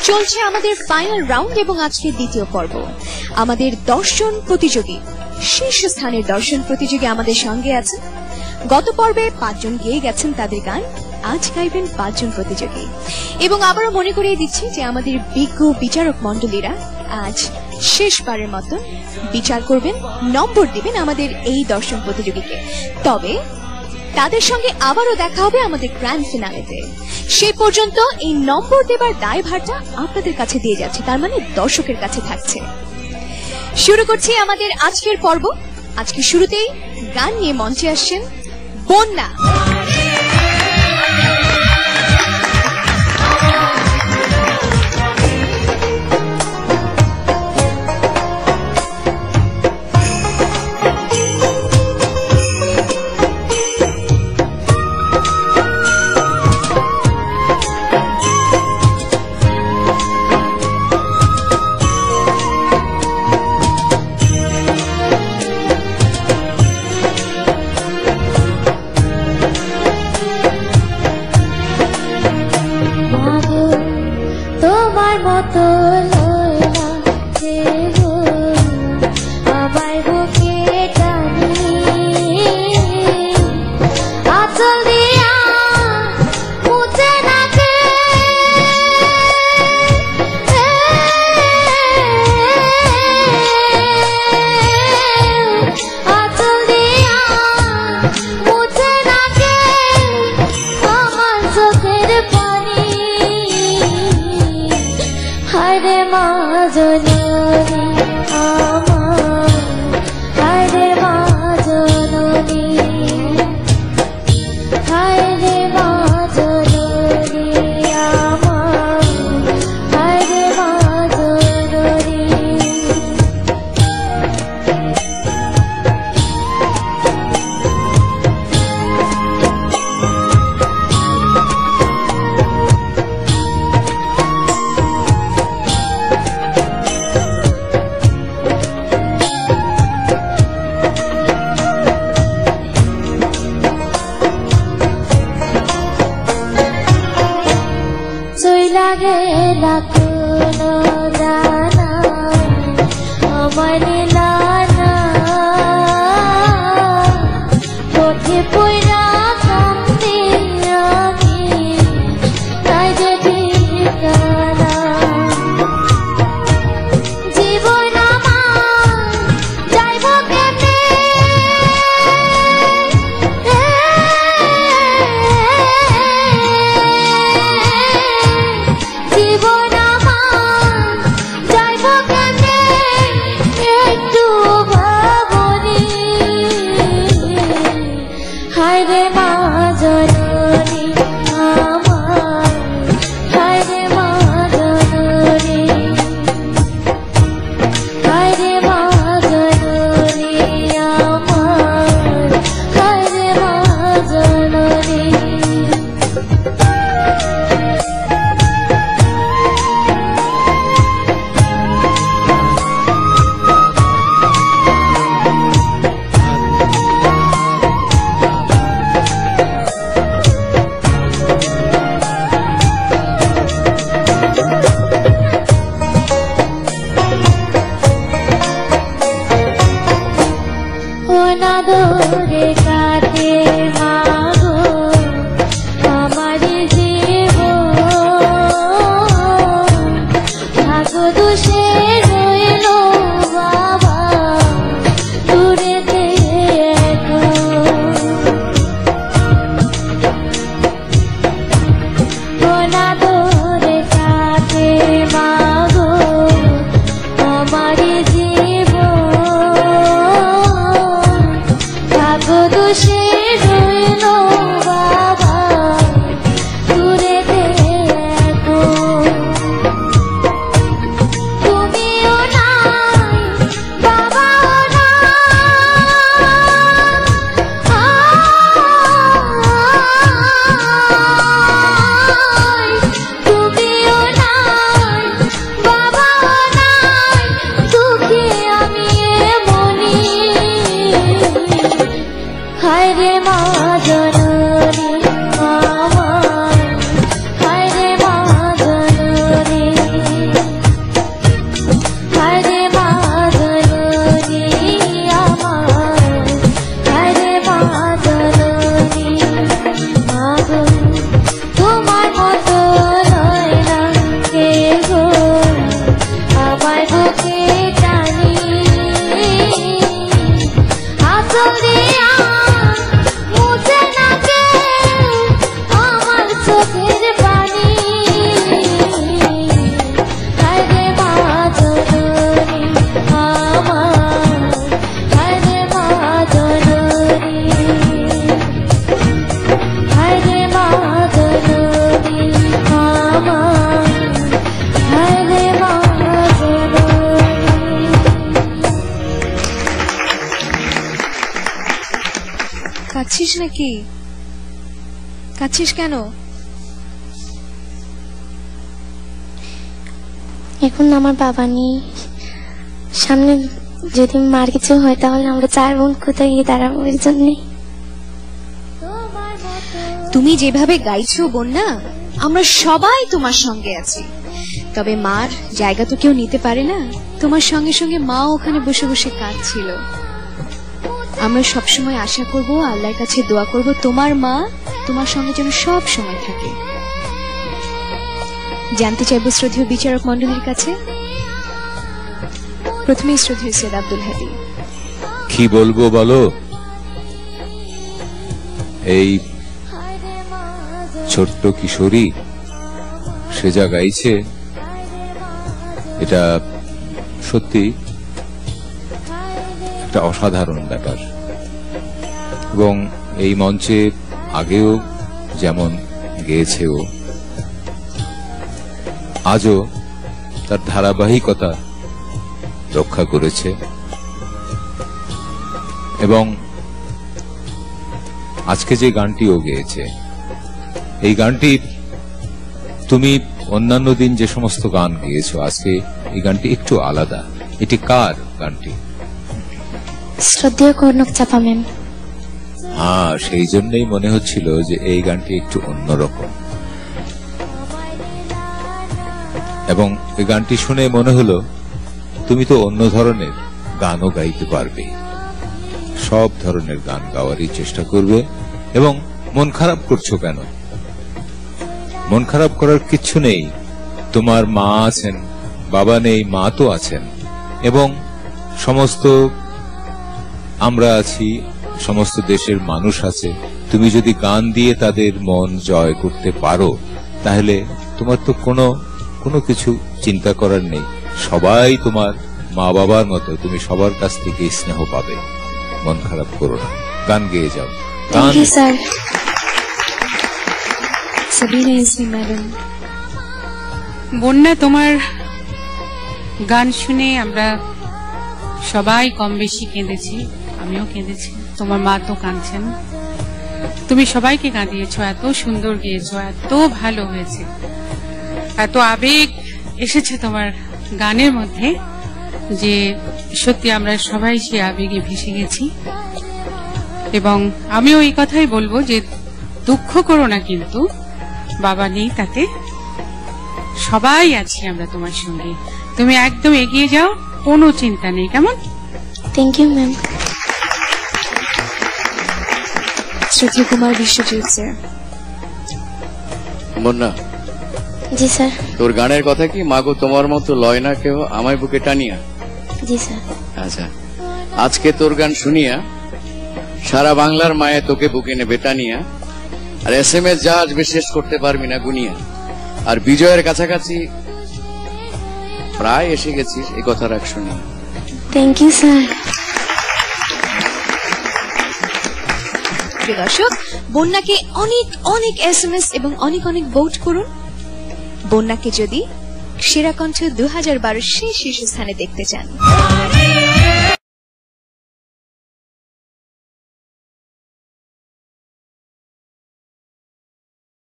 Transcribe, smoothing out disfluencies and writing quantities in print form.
চলছে আমাদের final round এবং আজকের দ্বিতীয় পর্ব। আমাদের দর্শন প্রতিযোগী, শীর্ষস্থানের দর্শন প্রতিযোগী আমাদের সঙ্গে আছে। গত পর্বে 5 জন গেয়ে গেছেন তাদের গান, আজ গাইবেন 5 জন প্রতিযোগী। এবং আবারও মনে করিয়ে দিচ্ছি যে আমাদের বিজ্ঞ বিচারক মণ্ডলীরা আজ শেষবারের মতন বিচার করবেন, নম্বর দিবেন আমাদের এই দর্শন প্রতিযোগীকে। তবে তাদের সঙ্গে আবারও দেখা হবে আমাদের গ্র্যান্ড ফিনালেতে। সেই পর্যন্ত এই নম্বর দেবার দায়ভারটা আপনাদের কাছে দিয়ে যাচ্ছে, তার মানে দর্শকের কাছে থাকছে। শুরু করছি আমাদের আজকের পর্ব। আজকে শুরুতেই গান নিয়ে মঞ্চে আসছেন বন্যা। কাঁদছিস নাকি? কাঁদছিস কেন? এখন আমার বাবা নেই, সামনে যদি মার কিছু হয় তাহলে আমরা 4 বোন কোথায় গিয়ে দাঁড়াবো? এর জন্য তুমি যেভাবে গাইছো বন্যা, আমরা সবাই তোমার সঙ্গে আছি। তবে মার জায়গা তো কেউ নিতে পারে না। তোমার সঙ্গে সঙ্গে মাও ওখানে বসে বসে কাঁদছিল। আমরা সবসময় আশা করব, আল্লাহর কাছে দোয়া করব, তোমার মা তোমার সঙ্গে যেন সব সময় থাকে। জানতে চাইব শ্রদ্ধেয় বিচারক মণ্ডলীর কাছে, প্রথমে শ্রদ্ধেয় সৈয়দ আব্দুল হাদী। কি বলবো বলো? এই ছোট্ট কিশোরী সে যা গাইছে, এটা সত্যি একটা অসাধারণ ব্যাপার। এবং এই মঞ্চে আগেও যেমন গেয়েছে ও, আজও তার ধারাবাহিকতা রক্ষা করেছে। এবং আজকে যে গানটি ও গেয়েছে, এই গানটি তুমি অন্যান্য দিন যে সমস্ত গান গেয়েছো, আজকে এই গানটি একটু আলাদা। এটি কার গানটি? শ্রদ্ধেয় কনক চাপা ম্যাম। হ্যাঁ, সেই জন্যই মনে হচ্ছিল যে এই গানটি একটু অন্যরকম। এবং এই গানটি শুনে মনে হলো তুমি তো অন্য ধরনের গানও গাইতে পারবে, সব ধরনের গান গাওয়ারই চেষ্টা করবে। এবং মন খারাপ করছো কেন? মন খারাপ করার কিচ্ছু নেই। তোমার মা আছেন, বাবা নেই, মা তো আছেন, এবং সমস্ত আমরা আছি, সমস্ত দেশের মানুষ আছে। তুমি যদি গান দিয়ে তাদের মন জয় করতে পারো, তাহলে তোমার তো কোনো কিছু চিন্তা করার নেই। সবাই তোমার মা বাবার মতো, তুমি সবার কাছ থেকে স্নেহ পাবে। মন খারাপ করো না, গান গেয়ে যাও। গান। বন্যা, তোমার গান শুনে আমরা সবাই কম বেশি কেঁদেছি, আমিও কেঁদেছি, তোমার মা তো কাঁদছেন। তুমি সবাইকে কাঁদিয়েছো, এত সুন্দর গেয়েছো, এত ভালো হয়েছে, এত আবেগ এসেছে তোমার গানের মধ্যে যে সত্যি আমরা সবাই সে আবেগে ভেসে গেছি। এবং আমিও এই কথাই বলবো যে দুঃখ করো না, কিন্তু বাবা নেই, তাতে সবাই আছি আমরা তোমার সঙ্গে। তুমি একদম এগিয়ে যাও, কোনো চিন্তা নেই, কেমন? Thank you ma'am. শ্রদ্ধেয় কুমার বিশ্বজিৎ স্যার। বন্যা, জি স্যার। তোর গানের কথা কি মাগো তোমার মতো লয় না কেউ আমায় বুকে টানিয়া? জি স্যার। আচ্ছা, আজকে তোর গান শুনিয়া সারা বাংলার মায়ে তোকে বুকে নেবে টানিয়া। আর SMS যা আসবে শেষ করতে পারবি না গুনিয়া। আর বিজয়ের কাছাকাছি প্রায় এসে গেছিস, এই কথা রাখ শুনিয়া। Thank you sir. প্রিয় দর্শক, বন্যাকে অনেক অনেক SMS এবং অনেক অনেক ভোট করুন। বন্যাকে যদি সেরা কণ্ঠ 2012 সেই শীর্ষস্থানে দেখতে চান।